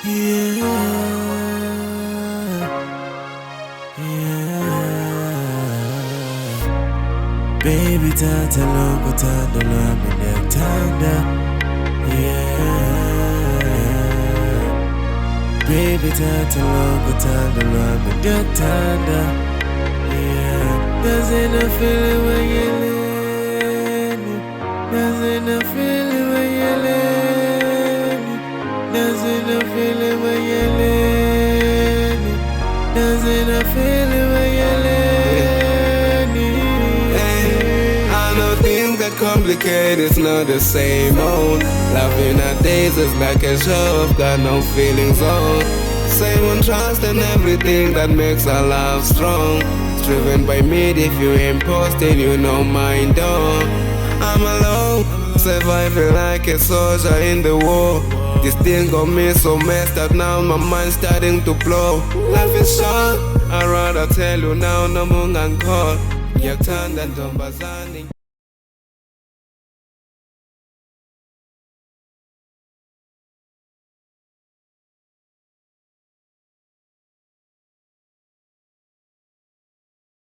Yeah, yeah. Baby, tata longo tanda lwami ndiyakuthanda. Yeah. Baby, tata longo tanda lwami ndiyakuthanda. Yeah. Doesn't it feel it when you're leaning? Doesn't it feel it when you're leaning? Doesn't it feel it when you're leaning? Doesn't it feel it when you're leaning? Hey, I know things got complicated, it's not the same old. Loving our days is like a show, I've got no feelings on. Same on trust and everything that makes our love strong. It's driven by me, if you ain't posting, you know mine don't. I'm alone, surviving like a soldier in the war. This thing got me so messed up now, my mind's starting to blow. Life is short, I'd rather tell you now, no mungan call. Yakuthanda ntombazane.